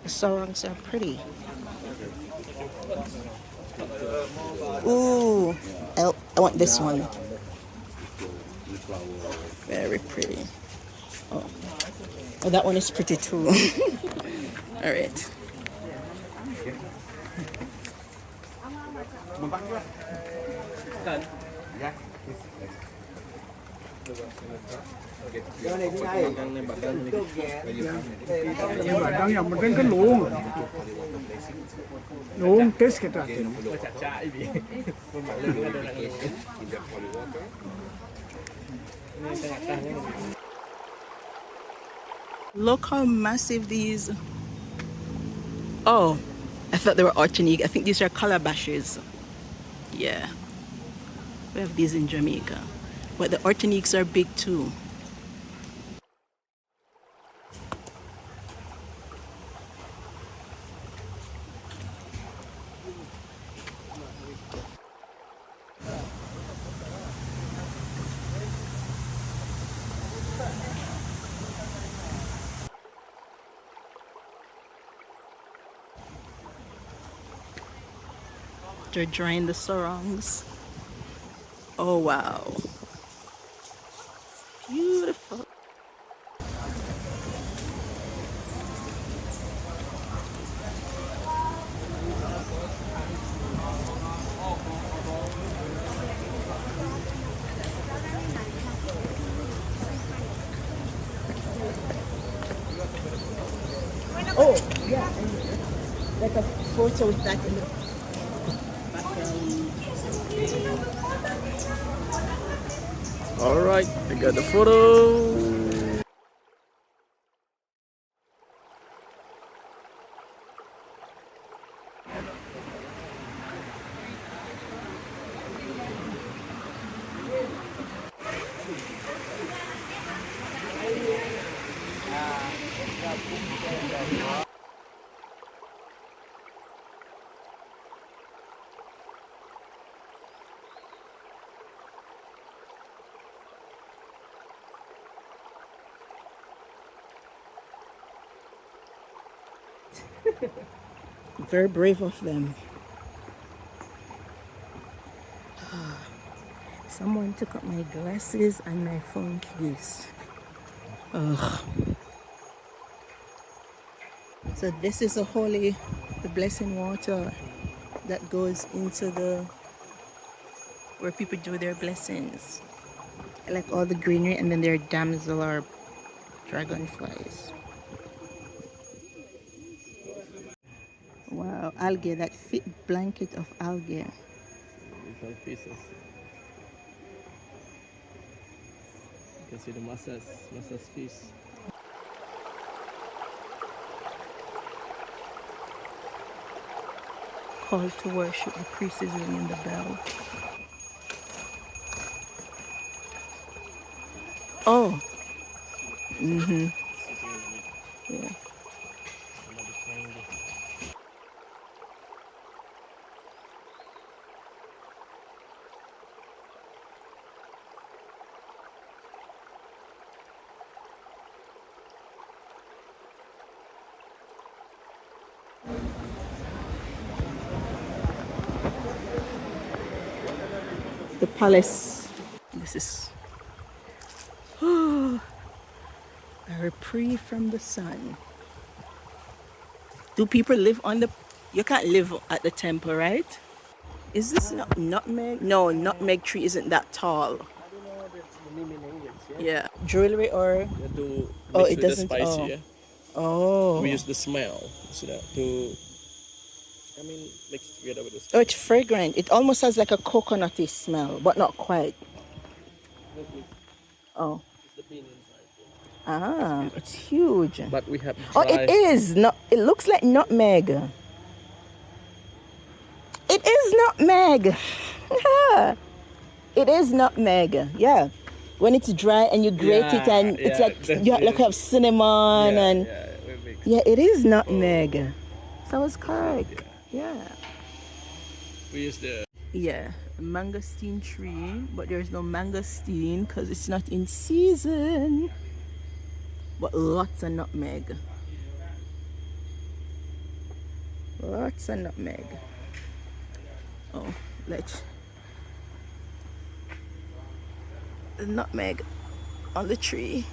The sarongs are pretty. Ooh, I want this one. Very pretty. Oh, oh, that one is pretty too. All right. Đang nhầm một cái luống luống test cái ta Look how massive these. Oh, I thought they were Archanique. I think these are calabashes. Yeah, we have these in Jamaica, but the Archaniques are big too. They're drying the sarongs. Oh wow, beautiful. Oh yeah, like a photo with that in the background. All right, I got the photo. Very brave of them. Someone took up my glasses and my phone case. Ugh. So this is the blessing water that goes into where people do their blessings. I like all the greenery, and then there are damsel or dragonflies. Wow, algae, that thick blanket of algae. Different pieces. You can see the masses fish. Call to worship, the priest is ringing the bell. Oh. Mm-hmm. Yeah. The palace. This is a reprieve from the sun. Do people live on the? You can't live at the temple, right? Is this not nutmeg? No, nutmeg tree isn't that tall. I don't know, that's the name in English, Yeah, jewelry or? You have to Oh, mix it with the doesn't. spicy, Oh, yeah? oh. We use the smell so that mix together with the Oh, spice. it's fragrant. It almost has like a coconutty smell, but not quite. Oh. It's the bean inside. Ah, it's huge. But we have Oh, dry. it is. No, it looks like nutmeg. It is nutmeg. It is nutmeg. Yeah. When it's dry and you grate it, and it's like you have cinnamon and yeah, it is nutmeg. So I was correct. Yeah. We use the Mangosteen tree, but there's no mangosteen because it's not in season. But lots of nutmeg. Lots of nutmeg. Oh, let's the nutmeg on the tree.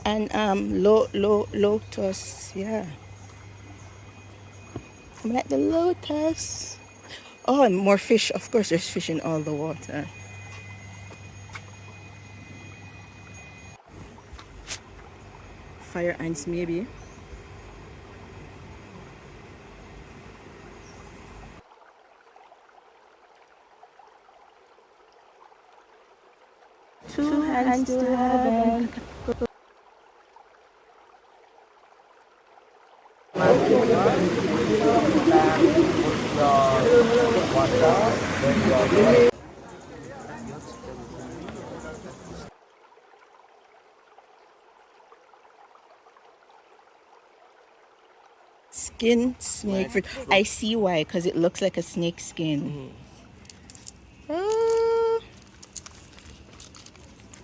And lotus, yeah. I'm like the lotus. Oh, and more fish. Of course, there's fish in all the water. Fire ants, maybe. Two hands to heaven. Skin snake fruit. I see why, because it looks like a snake skin. Oh.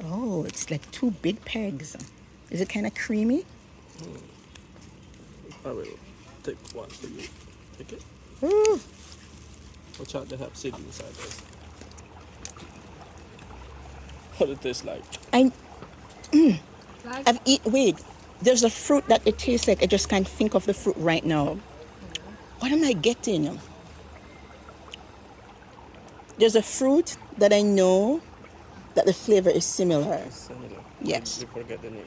Oh, it's like two big pegs. Is it kind of creamy? I will take one for you. Take it. Ooh. Watch out, they have seed inside this. What it tastes like? I've eaten. Wait, there's a fruit that it tastes like. I just can't think of the fruit right now. What am I getting? There's a fruit that I know that the flavor is similar. Similar. Yes. You forget the name.